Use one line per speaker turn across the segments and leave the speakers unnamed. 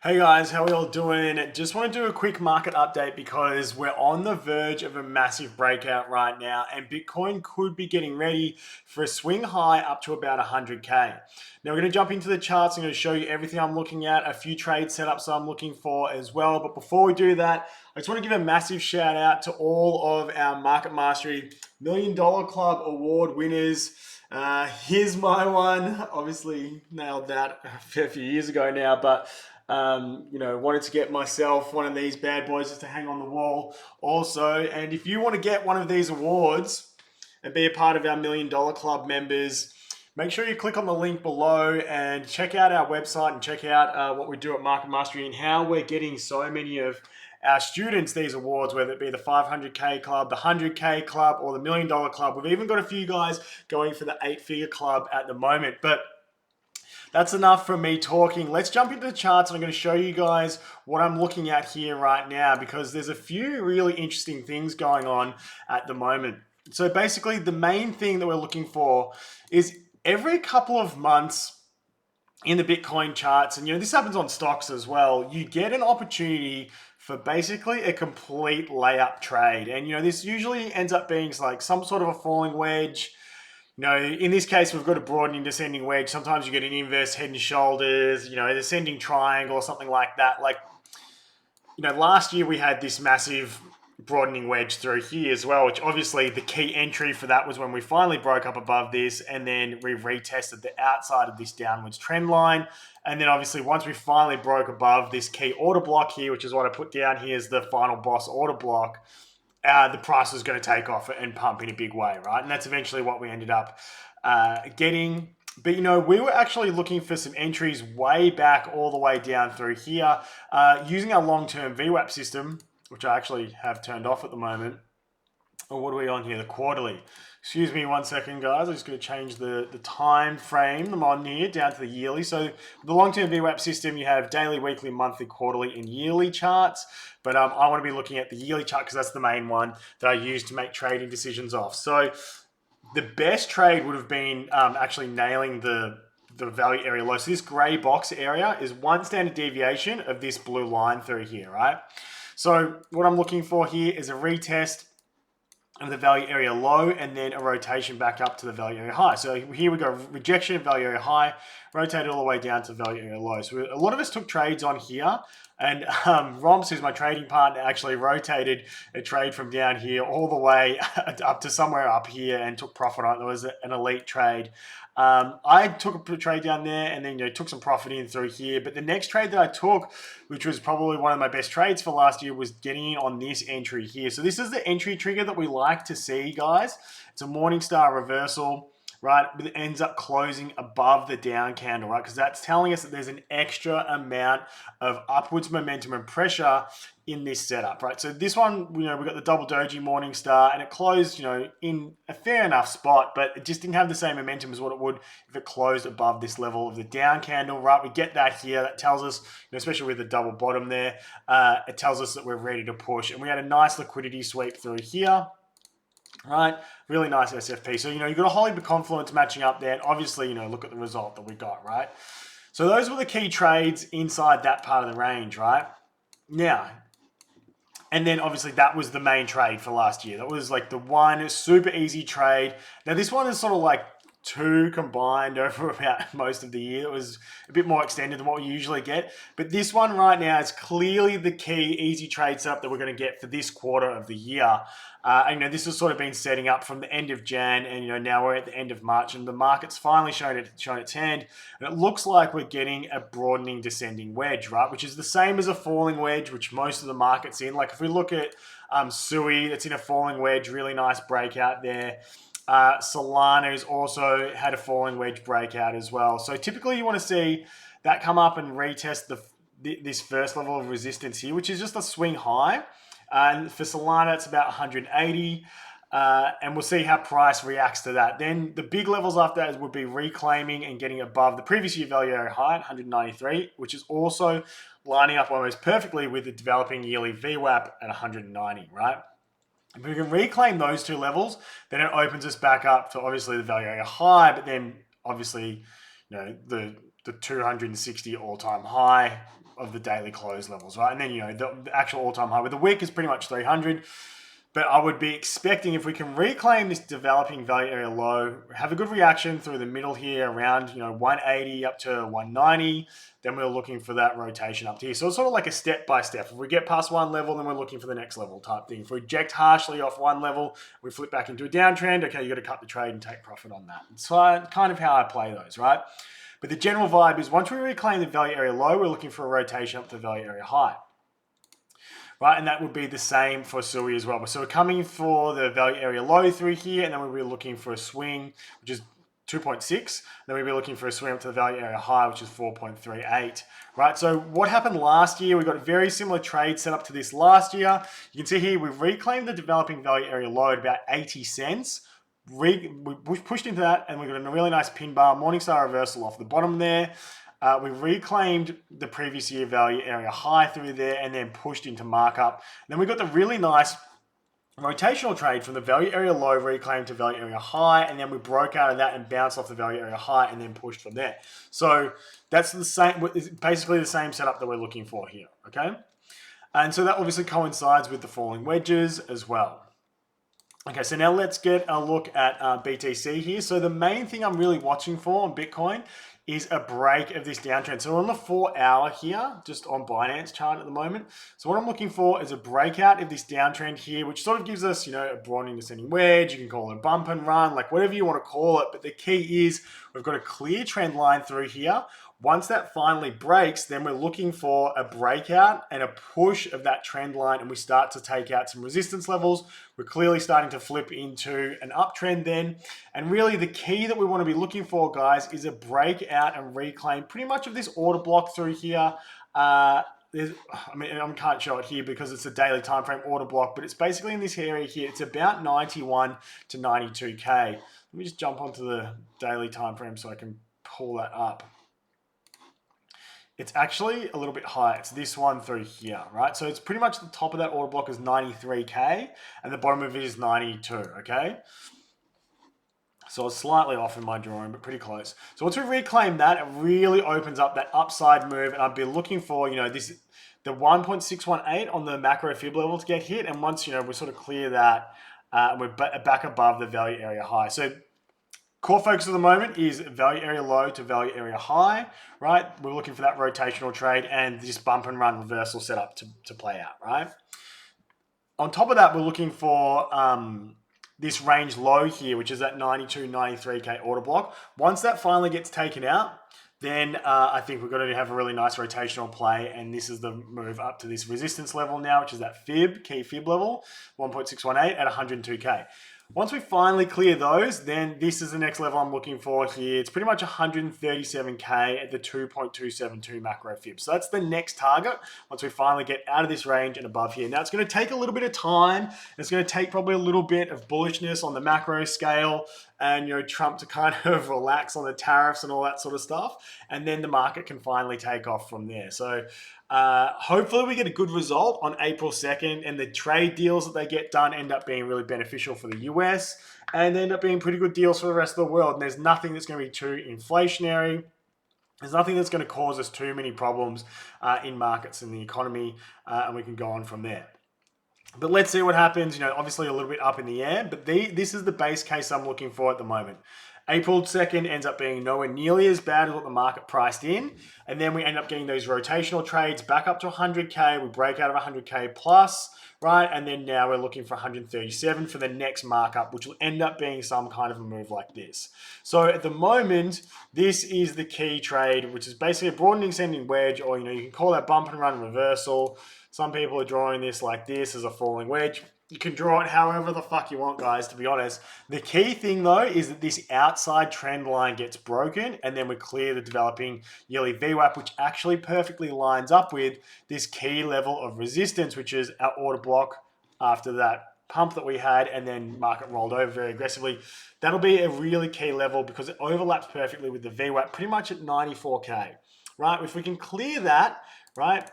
Hey guys, how are we all doing? Just want to do a quick market update because we're on the verge of a massive breakout right now, and Bitcoin could be getting ready for a swing high up to about 100K. Now, we're going to jump into the charts. I'm going to show you everything I'm looking at, a few trade setups I'm looking for as well. But before we do that, I just want to give a massive shout out to all of our Market Mastery $1 Million Club award winners. Here's my one. Obviously, nailed that a fair few years ago now, but wanted to get myself one of these bad boys just to hang on the wall also. And if you want to get one of these awards and be a part of our $1 Million Club members, make sure you click on the link below and check out our website and check out what we do at Market Mastery and how we're getting so many of our students these awards, whether it be the 500K Club, the 100K Club, or the $1 Million Club. We've even got a few guys going for the 8-figure club at the moment. But that's enough from me talking. Let's jump into the charts and I'm going to show you guys what I'm looking at here right now because there's a few really interesting things going on at the moment. So basically the main thing that we're looking for is every couple of months in the Bitcoin charts, and this happens on stocks as well, you get an opportunity for basically a complete layup trade. And this usually ends up being like some sort of a falling wedge. In this case, we've got a broadening descending wedge. Sometimes you get an inverse head and shoulders, a descending triangle or something like that. Last year we had this massive broadening wedge through here as well, which obviously the key entry for that was when we finally broke up above this and then we retested the outside of this downwards trend line. And then obviously once we finally broke above this key order block here, which is what I put down here as the final boss order block, the price was going to take off and pump in a big way, right? And that's eventually what we ended up getting. But, we were actually looking for some entries way back all the way down through here using our long-term VWAP system, which I actually have turned off at the moment. Or what are we on here? The quarterly. Excuse me one second, guys. I'm just going to change the time frame I'm on here down to the yearly. So the long-term VWAP system, you have daily, weekly, monthly, quarterly, and yearly charts. But I want to be looking at the yearly chart because that's the main one that I use to make trading decisions off. So the best trade would have been actually nailing the value area low. So this gray box area is one standard deviation of this blue line through here, right? So what I'm looking for here is a retest of the value area low and then a rotation back up to the value area high. So here we go, rejection of value area high, rotated all the way down to value area low. So a lot of us took trades on here, and Romps, who's my trading partner, actually rotated a trade from down here all the way up to somewhere up here and took profit on it. It was an elite trade. I took a trade down there and then took some profit in through here. But the next trade that I took, which was probably one of my best trades for last year, was getting in on this entry here. So this is the entry trigger that we like to see, guys. It's a Morningstar reversal, right? But it ends up closing above the down candle, right? Because that's telling us that there's an extra amount of upwards momentum and pressure in this setup, right? So this one, we got the double doji Morningstar and it closed, in a fair enough spot, but it just didn't have the same momentum as what it would if it closed above this level of the down candle, right? We get that here. That tells us, especially with the double bottom there, it tells us that we're ready to push. And we had a nice liquidity sweep through here. Right, really nice SFP. So, you've got a whole heap of confluence matching up there. And obviously, look at the result that we got, right? So those were the key trades inside that part of the range, right? Now, and then obviously that was the main trade for last year. That was like the one super easy trade. Now this one is sort of like two combined over about most of the year. It was a bit more extended than what we usually get. But this one right now is clearly the key easy trade setup that we're going to get for this quarter of the year. This has sort of been setting up from the end of Jan, and now we're at the end of March, and the market's finally shown its hand, and it looks like we're getting a broadening descending wedge, right? Which is the same as a falling wedge, which most of the market's in. Like if we look at SUI, that's in a falling wedge, really nice breakout there. Solana has also had a falling wedge breakout as well. So typically you want to see that come up and retest this first level of resistance here, which is just a swing high. And for Solana, it's about 180. And we'll see how price reacts to that. Then the big levels after that would be reclaiming and getting above the previous year value area high at 193, which is also lining up almost perfectly with the developing yearly VWAP at 190, right? If we can reclaim those two levels, then it opens us back up to obviously the value area high, but then obviously, the 260 all-time high of the daily close levels, right? And then, you know, the actual all-time high with the wick is pretty much 300. But I would be expecting if we can reclaim this developing value area low, have a good reaction through the middle here around, you know, 180 up to 190, then we're looking for that rotation up to here. So it's sort of like a step by step. If we get past one level, then we're looking for the next level type thing. If we reject harshly off one level, we flip back into a downtrend. Okay, you got to cut the trade and take profit on that. It's kind of how I play those, right? But the general vibe is once we reclaim the value area low, we're looking for a rotation up to the value area high. Right, and that would be the same for SUI as well. So we're coming for the value area low through here, and then we'll be looking for a swing, which is 2.6. Then we'll be looking for a swing up to the value area high, which is 4.38. Right, so what happened last year, we got a very similar trade set up to this last year. You can see here, we've reclaimed the developing value area low at about 80 cents. We pushed into that, and we got a really nice pin bar, Morningstar reversal off the bottom there. We reclaimed the previous year value area high through there and then pushed into markup. Then we got the really nice rotational trade from the value area low reclaimed to value area high, and then we broke out of that and bounced off the value area high and then pushed from there. So that's the same, basically the same setup that we're looking for here, okay? And so that obviously coincides with the falling wedges as well. Okay, so now let's get a look at BTC here. So the main thing I'm really watching for on Bitcoin is a break of this downtrend. So we're on the 4 hour here, just on Binance chart at the moment. So what I'm looking for is a breakout of this downtrend here, which sort of gives us, you know, a broadening descending wedge. You can call it a bump and run, like whatever you want to call it. But the key is we've got a clear trend line through here. Once that finally breaks, then we're looking for a breakout and a push of that trend line, and we start to take out some resistance levels. We're clearly starting to flip into an uptrend then. And really the key that we want to be looking for, guys, is a breakout and reclaim pretty much of this order block through here. I can't show it here because it's a daily time frame order block, but it's basically in this area here. It's about 91 to 92K. Let me just jump onto the daily time frame so I can pull that up. It's actually a little bit higher. It's this one through here, right? So it's pretty much the top of that order block is 93K and the bottom of it is 92, okay? So it's slightly off in my drawing, but pretty close. So once we reclaim that, it really opens up that upside move, and I'd be looking for, you know, the 1.618 on the macro fib level to get hit. And once, you know, we sort of clear that, we're back above the value area high. So core focus at the moment is value area low to value area high, right? We're looking for that rotational trade and this bump and run reversal setup to play out, right? On top of that, we're looking for this range low here, which is that 92, 93K order block. Once that finally gets taken out, then I think we're going to have a really nice rotational play, and this is the move up to this resistance level now, which is that key fib level, 1.618 at 102K. Once we finally clear those, then this is the next level I'm looking for here. It's pretty much 137K at the 2.272 macro fib. So that's the next target once we finally get out of this range and above here. Now it's going to take a little bit of time. It's going to take probably a little bit of bullishness on the macro scale and, you know, Trump to kind of relax on the tariffs and all that sort of stuff. And then the market can finally take off from there. So hopefully we get a good result on April 2nd, and the trade deals that they get done end up being really beneficial for the US and end up being pretty good deals for the rest of the world. And there's nothing that's going to be too inflationary. There's nothing that's going to cause us too many problems in markets and the economy, and we can go on from there. But let's see what happens. You know, obviously a little bit up in the air, but this is the base case I'm looking for at the moment. April 2nd ends up being nowhere nearly as bad as what the market priced in. And then we end up getting those rotational trades back up to 100K. We break out of 100K plus, right? And then now we're looking for 137 for the next markup, which will end up being some kind of a move like this. So at the moment, this is the key trade, which is basically a broadening ascending wedge, or, you know, you can call that bump and run reversal. Some people are drawing this like this as a falling wedge. You can draw it however the fuck you want, guys, to be honest. The key thing, though, is that this outside trend line gets broken, and then we clear the developing yearly VWAP, which actually perfectly lines up with this key level of resistance, which is our order block after that pump that we had, and then market rolled over very aggressively. That'll be a really key level because it overlaps perfectly with the VWAP, pretty much at 94K, right? If we can clear that, right,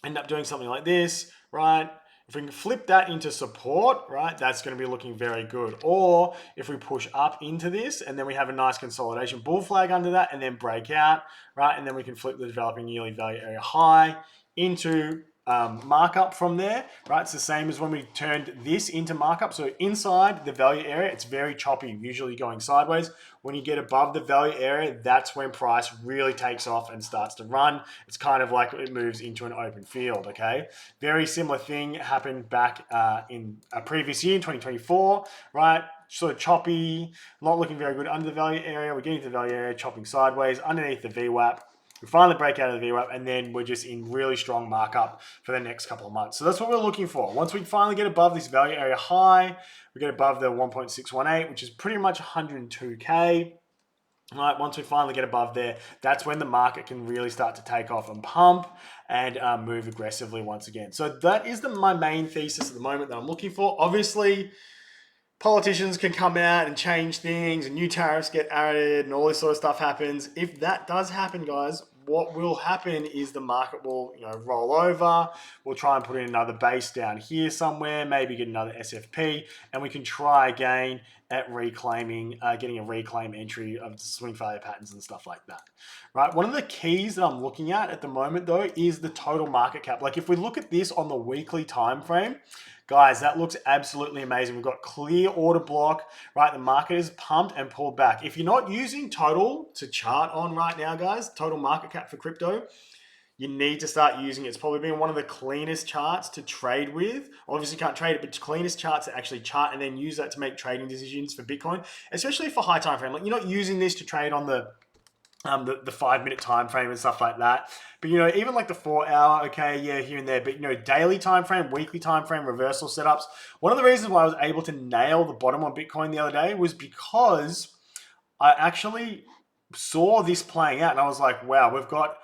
end up doing something like this, right? If we can flip that into support, right, that's going to be looking very good. Or if we push up into this and then we have a nice consolidation bull flag under that and then break out, right, and then we can flip the developing yearly value area high into markup from there, right? It's the same as when we turned this into markup. So inside the value area, it's very choppy, usually going sideways. When you get above the value area, that's when price really takes off and starts to run. It's kind of like it moves into an open field, okay? Very similar thing happened back in a previous year, in 2024, right? Sort of choppy, not looking very good under the value area. We're getting to the value area, chopping sideways underneath the VWAP. We finally break out of the VWAP, and then we're just in really strong markup for the next couple of months. So that's what we're looking for. Once we finally get above this value area high, we get above the 1.618, which is pretty much 102K. Right, once we finally get above there, that's when the market can really start to take off and pump and move aggressively once again. So that is my main thesis at the moment that I'm looking for. Obviously, politicians can come out and change things and new tariffs get added and all this sort of stuff happens. If that does happen, guys, what will happen is the market will, roll over. We'll try and put in another base down here somewhere, maybe get another SFP, and we can try again at reclaiming, getting a reclaim entry of swing failure patterns and stuff like that, right? One of the keys that I'm looking at the moment, though, is the total market cap. Like if we look at this on the weekly time frame, guys, that looks absolutely amazing. We've got clear order block, right? The market is pumped and pulled back. If you're not using total to chart on right now, guys, total market cap for crypto, you need to start using it. It's probably been one of the cleanest charts to trade with. Obviously, you can't trade it, but cleanest charts to actually chart and then use that to make trading decisions for Bitcoin, especially for high time frame. Like you're not using this to trade on the 5-minute time frame and stuff like that, but even like the 4 hour, okay, yeah, here and there, but daily time frame, weekly time frame, reversal setups. One of the reasons why I was able to nail the bottom on Bitcoin the other day was because I actually saw this playing out and I was like, wow, we've got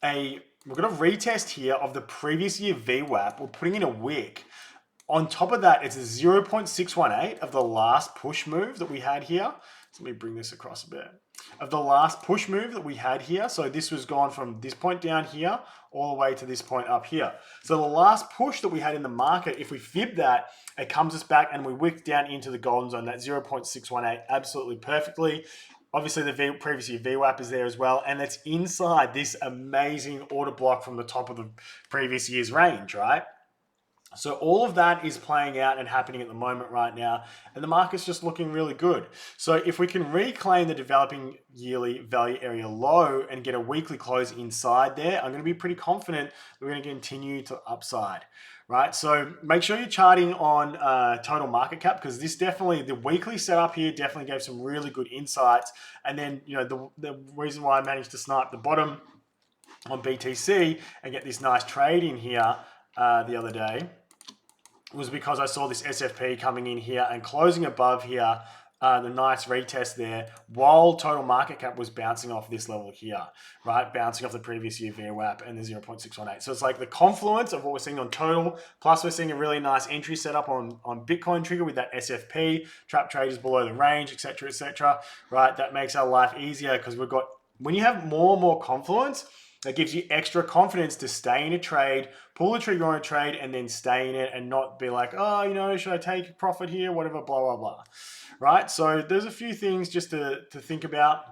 a retest here of the previous year VWAP. We're putting in a wick. On top of that, it's a 0.618 of the last push move that we had here. So let me bring this across a bit. Of the last push move that we had here. So this was gone from this point down here all the way to this point up here. So the last push that we had in the market, if we fib that, it comes us back and we wick down into the golden zone, that 0.618 absolutely perfectly. Obviously, the previous year VWAP is there as well, and it's inside this amazing order block from the top of the previous year's range, right? So all of that is playing out and happening at the moment right now, and the market's just looking really good. So if we can reclaim the developing yearly value area low and get a weekly close inside there, I'm going to be pretty confident we're going to continue to upside, right? So make sure you're charting on total market cap, because this definitely, the weekly setup here definitely gave some really good insights. And then, the reason why I managed to snipe the bottom on BTC and get this nice trade in here the other day was because I saw this SFP coming in here and closing above here, the nice retest there, while total market cap was bouncing off this level here, right? Bouncing off the previous year VWAP and the 0.618. So it's like the confluence of what we're seeing on total, plus we're seeing a really nice entry setup on Bitcoin Trigger with that SFP, trap traders below the range, etc., right? That makes our life easier because we've got, when you have more and more confluence, that gives you extra confidence to stay in a trade, pull the trigger on a trade, and then stay in it and not be like, oh, should I take a profit here? Whatever, blah, blah, blah. Right? So there's a few things just to think about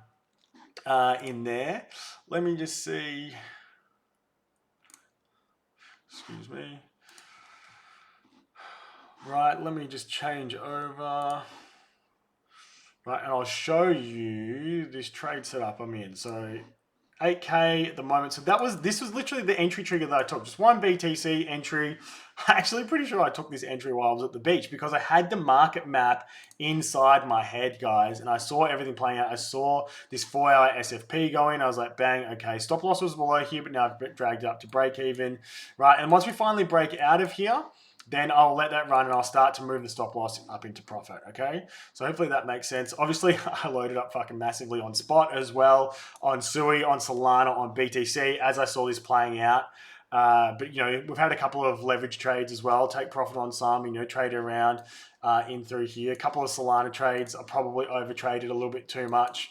in there. Let me just see. Excuse me. Right, let me just change over. Right, and I'll show you this trade setup I'm in. So 8K at the moment. So this was literally the entry trigger that I took. Just one BTC entry. Actually, pretty sure I took this entry while I was at the beach because I had the market map inside my head, guys, and I saw everything playing out. I saw this 4-hour SFP going. I was like, bang, okay, stop loss was below here, but now I've dragged it up to break even, right? And once we finally break out of here, then I'll let that run and I'll start to move the stop loss up into profit, okay? So hopefully that makes sense. Obviously, I loaded up fucking massively on spot as well, on Sui, on Solana, on BTC as I saw this playing out. But, we've had a couple of leverage trades as well. Take profit on some, trade around in through here. A couple of Solana trades are probably over traded a little bit too much.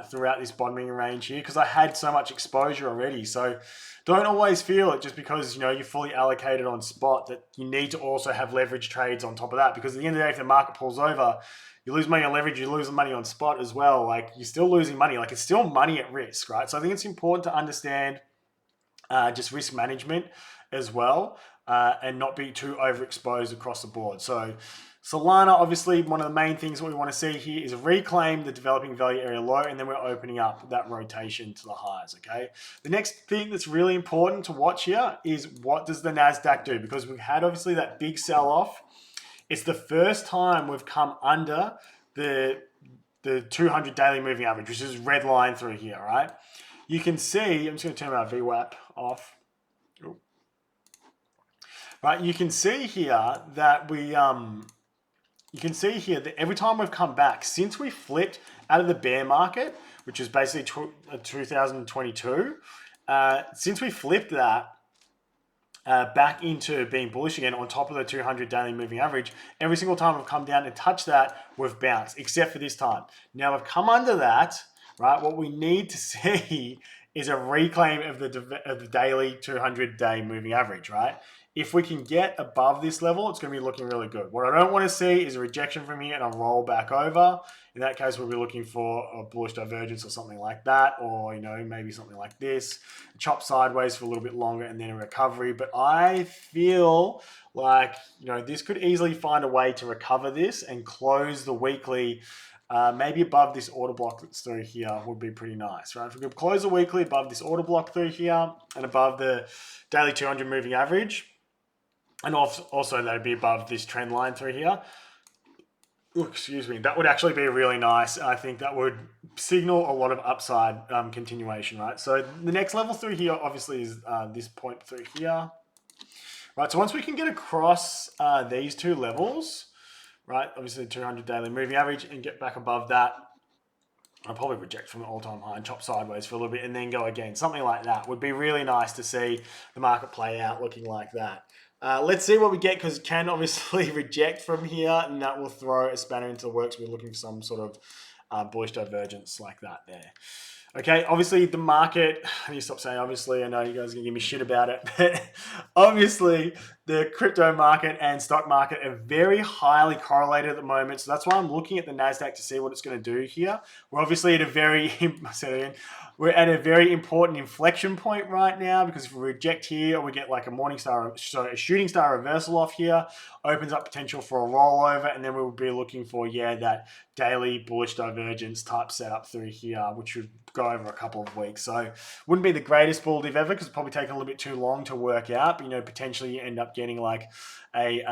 throughout this bottoming range here because I had so much exposure already. So don't always feel it just because you're fully allocated on spot that you need to also have leverage trades on top of that, because at the end of the day, if the market pulls over, you lose money on leverage, you lose money on spot as well. Like, you're still losing money. Like, it's still money at risk, right? So I think it's important to understand just risk management as well, and not be too overexposed across the board. So Solana, obviously, one of the main things that we want to see here is reclaim the developing value area low, and then we're opening up that rotation to the highs, okay? The next thing that's really important to watch here is what does the NASDAQ do? Because we've had, obviously, that big sell-off. It's the first time we've come under the 200 daily moving average, which is red line through here, right? You can see, I'm just going to turn our VWAP off. Ooh. Right, you can see here that you can see here that every time we've come back, since we flipped out of the bear market, which is basically 2022, since we flipped that back into being bullish again on top of the 200 daily moving average, every single time we've come down and touched that, we've bounced, except for this time. Now we've come under that, right? What we need to see is a reclaim of the daily 200-day moving average, right? If we can get above this level, it's going to be looking really good. What I don't want to see is a rejection from here and a roll back over. In that case, we'll be looking for a bullish divergence or something like that, or maybe something like this, chop sideways for a little bit longer and then a recovery. But I feel like this could easily find a way to recover this and close the weekly. Maybe above this order block that's through here would be pretty nice, right? If we could close the weekly above this order block through here and above the daily 200 moving average, and also that'd be above this trend line through here. Ooh, excuse me. That would actually be really nice. I think that would signal a lot of upside continuation, right? So the next level through here obviously is this point through here. Right, so once we can get across these two levels, right, obviously the 200 daily moving average, and get back above that, I'll probably reject from the all-time high and chop sideways for a little bit and then go again. Something like that would be really nice to see the market play out looking like that. Let's see what we get, because it can obviously reject from here, and that will throw a spanner into the works. We're looking for some sort of bullish divergence like that there. Okay, obviously the market, I need to stop saying obviously, I know you guys are going to give me shit about it, but obviously the crypto market and stock market are very highly correlated at the moment. So that's why I'm looking at the NASDAQ to see what it's going to do here. We're obviously at a very, we're at a very important inflection point right now, because if we reject here, we get like a shooting star reversal off here, opens up potential for a rollover, and then we will be looking for, that daily bullish divergence type setup through here, which would go over a couple of weeks. So wouldn't be the greatest bull div ever, because it's probably taken a little bit too long to work out, but potentially you end up getting like a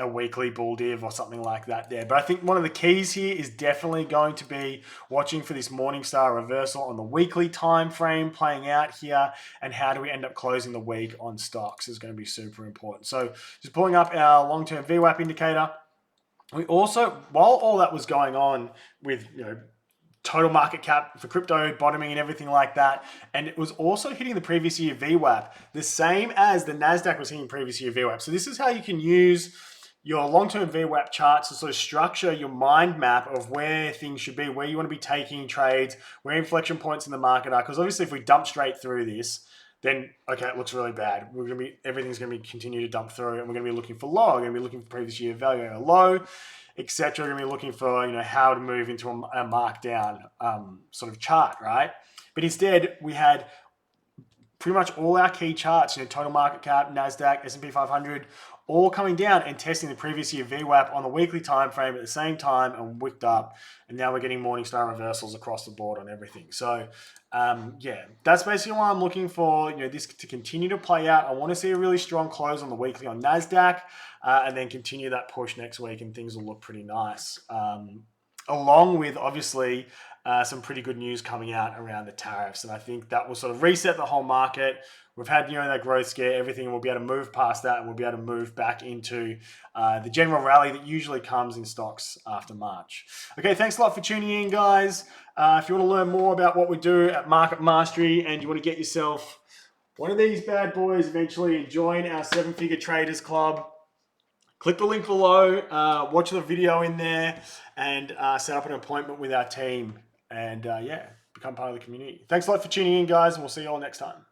weekly bull div or something like that there. But I think one of the keys here is definitely going to be watching for this Morningstar reversal on the weekly time frame playing out here, and how do we end up closing the week on stocks is going to be super important. So just pulling up our long-term VWAP indicator. We also, while all that was going on with total market cap for crypto bottoming and everything like that, and it was also hitting the previous year VWAP, the same as the NASDAQ was hitting previous year VWAP. So this is how you can use your long-term VWAP charts to sort of structure your mind map of where things should be, where you want to be taking trades, where inflection points in the market are. Because obviously if we dump straight through this, then okay, it looks really bad. Everything's going to be continue to dump through, and we're going to be looking for low. We're going to be looking for previous year value at a low, etc. We're going to be looking for how to move into a markdown sort of chart, right? But instead, we had pretty much all our key charts, total market cap, NASDAQ, S&P 500, all coming down and testing the previous year VWAP on the weekly time frame at the same time, and wicked up. And now we're getting Morningstar reversals across the board on everything. So that's basically why I'm looking for this to continue to play out. I want to see a really strong close on the weekly on NASDAQ, and then continue that push next week, and things will look pretty nice. Along with obviously some pretty good news coming out around the tariffs, and I think that will sort of reset the whole market. We've had that growth scare, everything, and we'll be able to move past that, and we'll be able to move back into the general rally that usually comes in stocks after March. Okay, thanks a lot for tuning in, guys. If you want to learn more about what we do at Market Mastery, and you want to get yourself one of these bad boys eventually, and join our 7-Figure Traders Club, click the link below, watch the video in there, and set up an appointment with our team. and yeah, become part of the community. Thanks a lot for tuning in, guys, and we'll see you all next time.